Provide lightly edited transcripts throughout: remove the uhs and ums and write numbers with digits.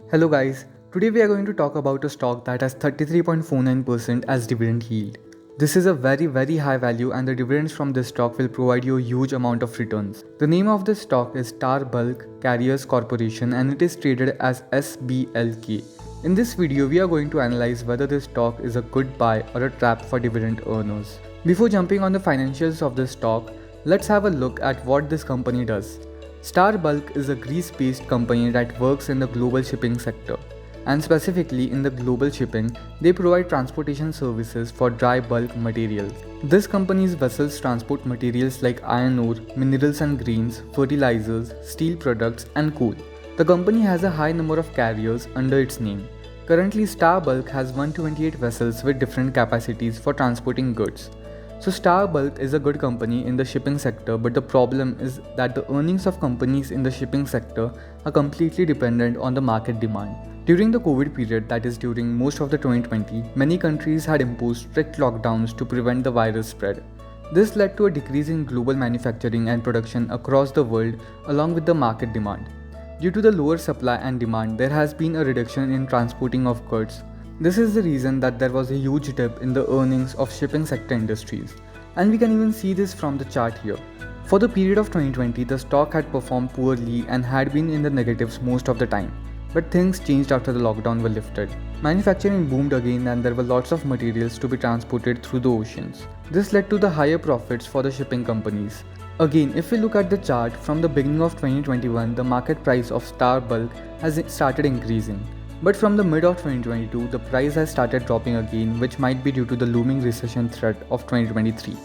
Hello guys, today we are going to talk about a stock that has 33.49% as dividend yield. This is a very high value and the dividends from this stock will provide you a huge amount of returns. The name of this stock is Star Bulk Carriers Corporation and it is traded as SBLK. In this video we are going to analyze whether this stock is a good buy or a trap for dividend earners. Before jumping on the financials of this stock, let's have a look at what this company does. Star Bulk is a Greece-based company that works in the global shipping sector. And specifically in the global shipping, they provide transportation services for dry bulk materials. This company's vessels transport materials like iron ore, minerals and grains, fertilizers, steel products, and coal. The company has a high number of carriers under its name. Currently, Star Bulk has 128 vessels with different capacities for transporting goods. So Star Bulk is a good company in the shipping sector, but the problem is that the earnings of companies in the shipping sector are completely dependent on the market demand. During the COVID period, that is during most of the 2020, many countries had imposed strict lockdowns to prevent the virus spread. This led to a decrease in global manufacturing and production across the world along with the market demand. Due to the lower supply and demand, there has been a reduction in transporting of goods. This is the reason that there was a huge dip in the earnings of shipping sector industries, and we can even see this from the chart here. For the period of 2020, the stock had performed poorly and had been in the negatives most of the time, but things changed after the lockdown were lifted. Manufacturing boomed again and there were lots of materials to be transported through the oceans. This led to the higher profits for the shipping companies. Again, if we look at the chart, from the beginning of 2021, the market price of Star Bulk has started increasing. But from the mid of 2022, the price has started dropping again, which might be due to the looming recession threat of 2023.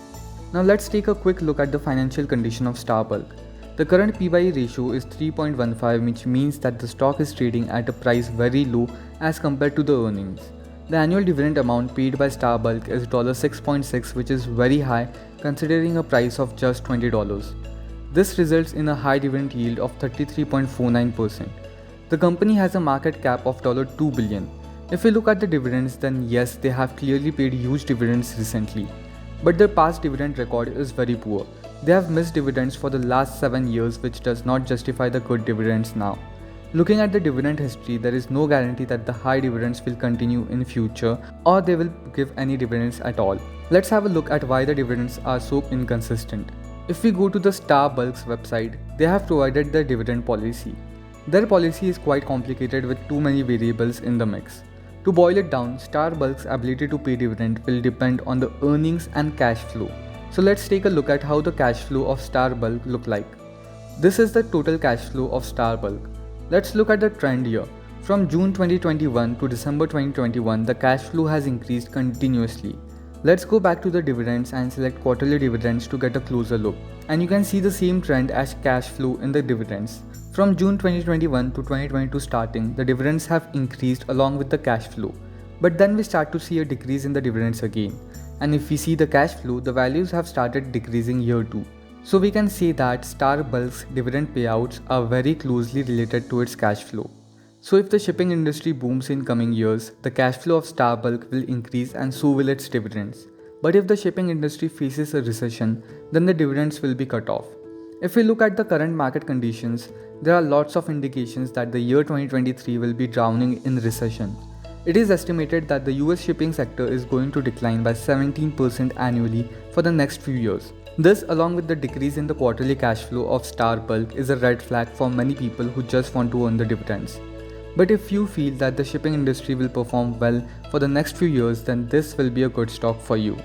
Now let's take a quick look at the financial condition of Star Bulk. The current P/E ratio is 3.15, which means that the stock is trading at a price very low as compared to the earnings. The annual dividend amount paid by Star Bulk is $6.6, which is very high considering a price of just $20. This results in a high dividend yield of 33.49%. The company has a market cap of $2 billion. If we look at the dividends, then yes, they have clearly paid huge dividends recently. But their past dividend record is very poor. They have missed dividends for the last 7 years, which does not justify the good dividends now. Looking at the dividend history, there is no guarantee that the high dividends will continue in future or they will give any dividends at all. Let's have a look at why the dividends are so inconsistent. If we go to the Star Bulk's website, they have provided their dividend policy. Their policy is quite complicated with too many variables in the mix. To boil it down, Star Bulk's ability to pay dividend will depend on the earnings and cash flow. So let's take a look at how the cash flow of Star Bulk look like. This is the total cash flow of Star Bulk. Let's look at the trend here. From June 2021 to December 2021, the cash flow has increased continuously. Let's go back to the dividends and select quarterly dividends to get a closer look. And you can see the same trend as cash flow in the dividends. From June 2021 to 2022 starting, the dividends have increased along with the cash flow. But then we start to see a decrease in the dividends again. And if we see the cash flow, the values have started decreasing here too. So we can say that Star Bulk's dividend payouts are very closely related to its cash flow. So if the shipping industry booms in coming years, the cash flow of Star Bulk will increase and so will its dividends. But if the shipping industry faces a recession, then the dividends will be cut off. If we look at the current market conditions, there are lots of indications that the year 2023 will be drowning in recession. It is estimated that the US shipping sector is going to decline by 17% annually for the next few years. This, along with the decrease in the quarterly cash flow of Star Bulk, is a red flag for many people who just want to earn the dividends. But if you feel that the shipping industry will perform well for the next few years, then this will be a good stock for you.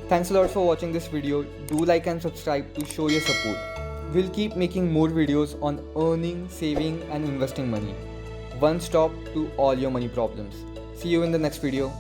Thanks a lot for watching this video. Do like and subscribe to show your support. We'll keep making more videos on earning, saving and investing money. One stop to all your money problems. See you in the next video.